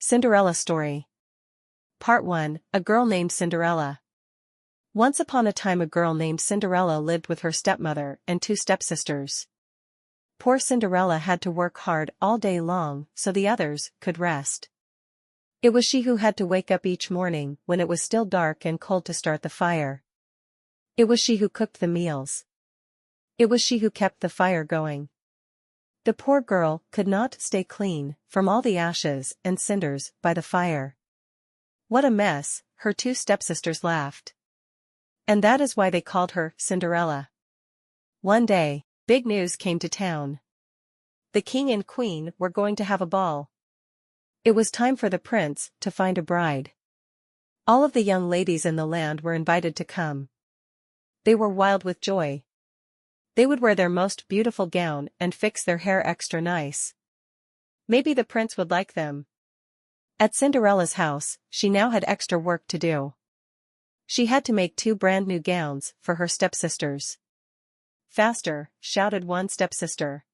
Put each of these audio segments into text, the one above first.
Cinderella Story. Part 1, A Girl Named Cinderella. Once upon a time a girl named Cinderella lived with her stepmother and two stepsisters. Poor Cinderella had to work hard all day long so the others could rest. It was she who had to wake up each morning when it was still dark and cold to start the fire. It was she who cooked the meals. It was she who kept the fire going. The poor girl could not stay clean from all the ashes and cinders by the fire. What a mess, her two stepsisters laughed. And that is why they called her Cinderella. One day, big news came to town. The king and queen were going to have a ball. It was time for the prince to find a bride. All of the young ladies in the land were invited to come. They were wild with joy. They would wear their most beautiful gown and fix their hair extra nice. Maybe the prince would like them. At Cinderella's house, she now had extra work to do. She had to make two brand new gowns for her stepsisters. Faster, shouted one stepsister.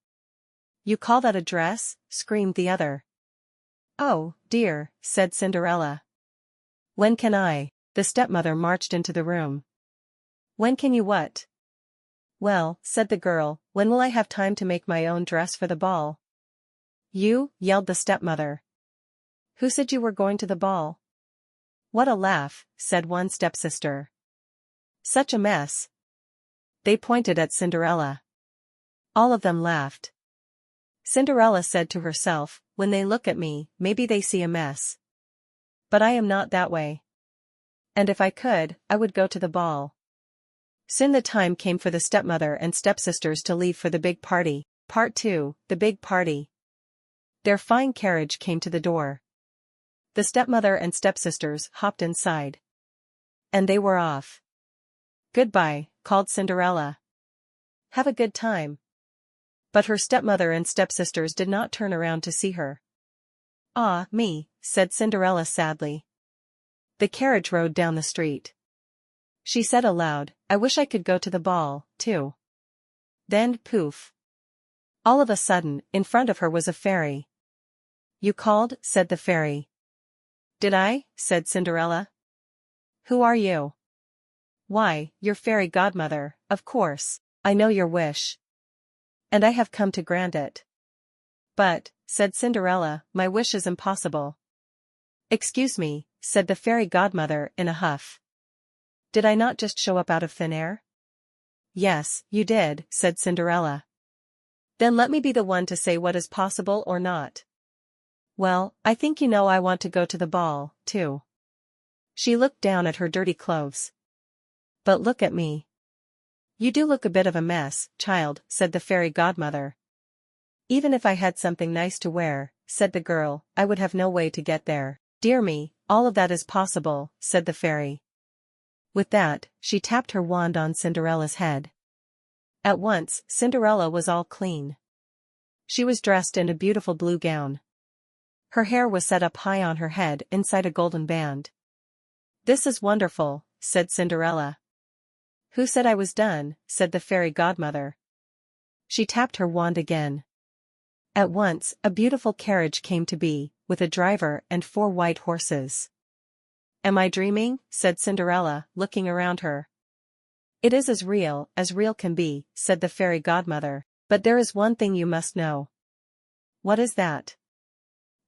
You call that a dress? Screamed the other. Oh, dear, said Cinderella. When can I? The stepmother marched into the room. When can you what? Well, said the girl, when will I have time to make my own dress for the ball? You, yelled the stepmother. Who said you were going to the ball? What a laugh, said one stepsister. Such a mess. They pointed at Cinderella. All of them laughed. Cinderella said to herself, when they look at me, maybe they see a mess. But I am not that way. And if I could, I would go to the ball. Soon the time came for the stepmother and stepsisters to leave for the big party. Part 2, The Big Party. Their fine carriage came to the door. The stepmother and stepsisters hopped inside. And they were off. Goodbye, called Cinderella. Have a good time. But her stepmother and stepsisters did not turn around to see her. Ah, me, said Cinderella sadly. The carriage rode down the street. She said aloud, I wish I could go to the ball, too. Then, poof. All of a sudden, in front of her was a fairy. You called, said the fairy. Did I? Said Cinderella. Who are you? Why, your fairy godmother, of course. I know your wish. And I have come to grant it. But, said Cinderella, my wish is impossible. Excuse me, said the fairy godmother in a huff. Did I not just show up out of thin air? Yes, you did, said Cinderella. Then let me be the one to say what is possible or not. Well, I think you know I want to go to the ball, too. She looked down at her dirty clothes. But look at me. You do look a bit of a mess, child, said the fairy godmother. Even if I had something nice to wear, said the girl, I would have no way to get there. Dear me, all of that is possible, said the fairy. With that, she tapped her wand on Cinderella's head. At once, Cinderella was all clean. She was dressed in a beautiful blue gown. Her hair was set up high on her head inside a golden band. This is wonderful, said Cinderella. Who said I was done? Said the fairy godmother. She tapped her wand again. At once, a beautiful carriage came to be, with a driver and 4 white horses. Am I dreaming? Said Cinderella, looking around her. It is as real can be, said the fairy godmother, but there is one thing you must know. What is that?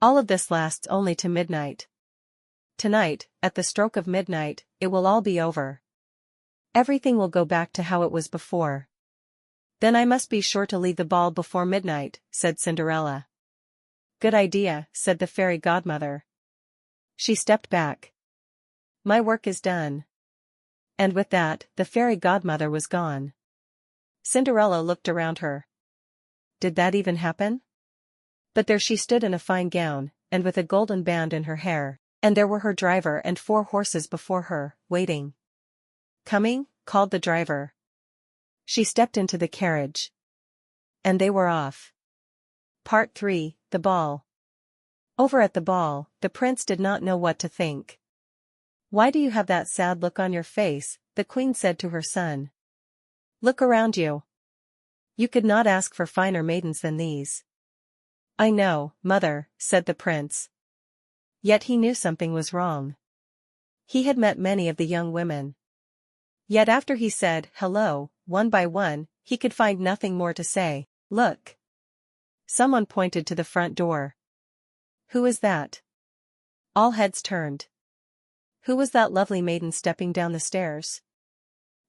All of this lasts only to midnight. Tonight, at the stroke of midnight, it will all be over. Everything will go back to how it was before. Then I must be sure to leave the ball before midnight, said Cinderella. Good idea, said the fairy godmother. She stepped back. My work is done. And with that, the fairy godmother was gone. Cinderella looked around her. Did that even happen? But there she stood in a fine gown, and with a golden band in her hair, and there were her driver and 4 horses before her, waiting. Coming? Called the driver. She stepped into the carriage. And they were off. Part 3, The Ball. Over at the ball, the prince did not know what to think. Why do you have that sad look on your face? The queen said to her son. Look around you. You could not ask for finer maidens than these. I know, mother, said the prince. Yet he knew something was wrong. He had met many of the young women. Yet after he said hello, one by one, he could find nothing more to say. Look! Someone pointed to the front door. Who is that? All heads turned. Who was that lovely maiden stepping down the stairs?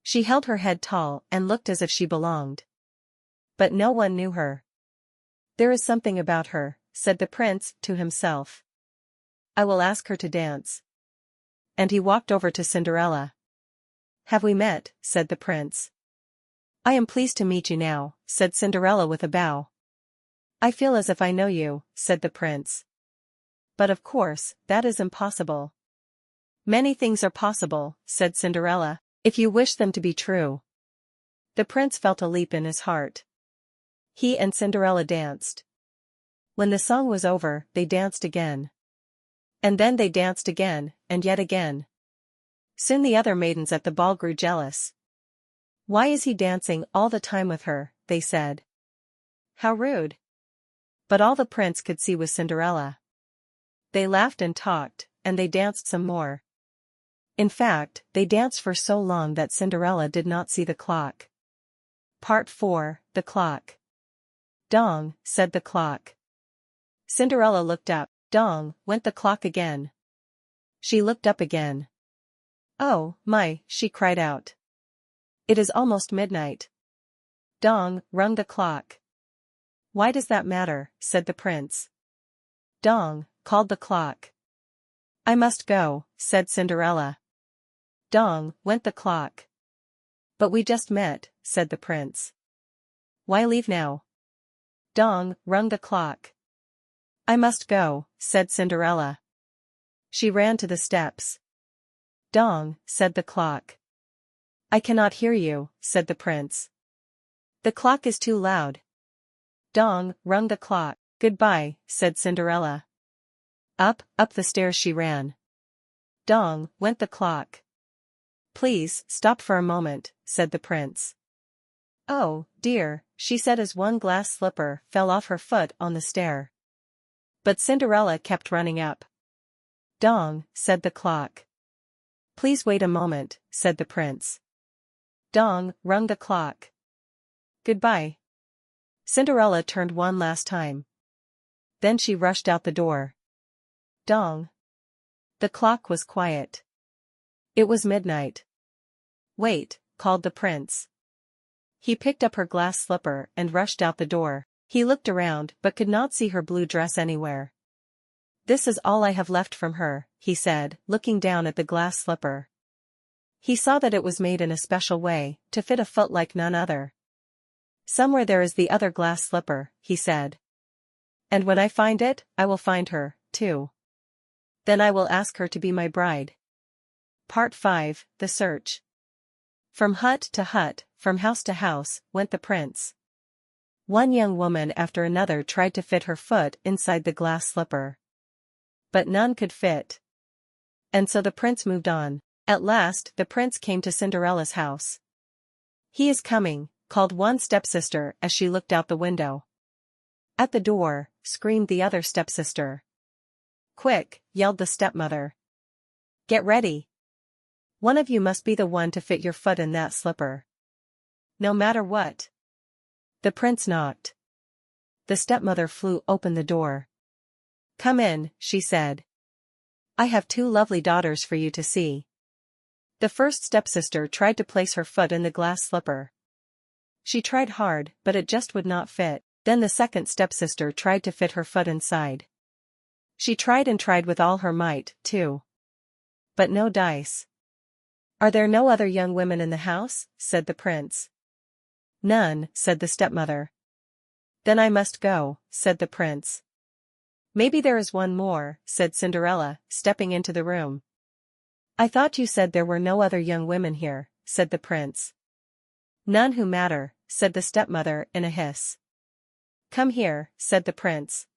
She held her head tall and looked as if she belonged. But no one knew her. There is something about her, said the prince to himself. I will ask her to dance. And he walked over to Cinderella. Have we met? Said the prince. I am pleased to meet you now, said Cinderella with a bow. I feel as if I know you, said the prince. But of course, that is impossible. Many things are possible, said Cinderella, if you wish them to be true. The prince felt a leap in his heart. He and Cinderella danced. When the song was over, they danced again. And then they danced again, and yet again. Soon the other maidens at the ball grew jealous. Why is he dancing all the time with her? They said. How rude. But all the prince could see was Cinderella. They laughed and talked, and they danced some more. In fact, they danced for so long that Cinderella did not see the clock. Part 4, The Clock. Dong, said the clock. Cinderella looked up. Dong, went the clock again. She looked up again. Oh, my, she cried out. It is almost midnight. Dong, rung the clock. Why does that matter? Said the prince. Dong, called the clock. I must go, said Cinderella. Dong, went the clock. But we just met, said the prince. Why leave now? Dong, rung the clock. I must go, said Cinderella. She ran to the steps. Dong, said the clock. I cannot hear you, said the prince. The clock is too loud. Dong, rung the clock. Goodbye, said Cinderella. Up the stairs she ran. Dong, went the clock. Please, stop for a moment, said the prince. Oh, dear, she said as one glass slipper fell off her foot on the stair. But Cinderella kept running up. Dong, said the clock. Please wait a moment, said the prince. Dong, rung the clock. Goodbye. Cinderella turned one last time. Then she rushed out the door. Dong. The clock was quiet. It was midnight. Wait, called the prince. He picked up her glass slipper and rushed out the door. He looked around but could not see her blue dress anywhere. This is all I have left from her, he said, looking down at the glass slipper. He saw that it was made in a special way, to fit a foot like none other. Somewhere there is the other glass slipper, he said. And when I find it, I will find her, too. Then I will ask her to be my bride. Part 5, The Search. From hut to hut, from house to house, went the prince. One young woman after another tried to fit her foot inside the glass slipper. But none could fit. And so the prince moved on. At last the prince came to Cinderella's house. He is coming, called one stepsister as she looked out the window. At the door, screamed the other stepsister. Quick, yelled the stepmother. Get ready. One of you must be the one to fit your foot in that slipper. No matter what. The prince knocked. The stepmother flew open the door. Come in, she said. I have 2 lovely daughters for you to see. The first stepsister tried to place her foot in the glass slipper. She tried hard, but it just would not fit. Then the second stepsister tried to fit her foot inside. She tried and tried with all her might, too. But no dice. Are there no other young women in the house? Said the prince. None, said the stepmother. Then I must go, said the prince. Maybe there is one more, said Cinderella, stepping into the room. I thought you said there were no other young women here, said the prince. None who matter, said the stepmother in a hiss. Come here, said the prince.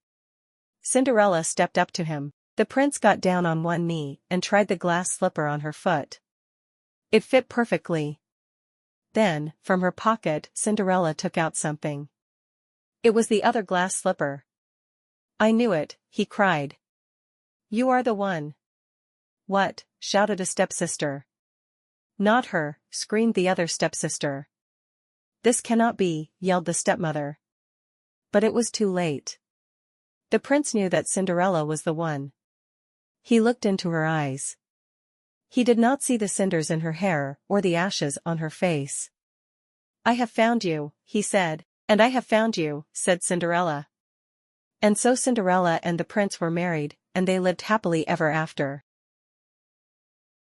Cinderella stepped up to him. The prince got down on one knee and tried the glass slipper on her foot. It fit perfectly. Then, from her pocket, Cinderella took out something. It was the other glass slipper. I knew it, he cried. You are the one. What? Shouted a stepsister. Not her, screamed the other stepsister. This cannot be, yelled the stepmother. But it was too late. The prince knew that Cinderella was the one. He looked into her eyes. He did not see the cinders in her hair or the ashes on her face. I have found you, he said. And I have found you, said Cinderella. And so Cinderella and the prince were married, and they lived happily ever after.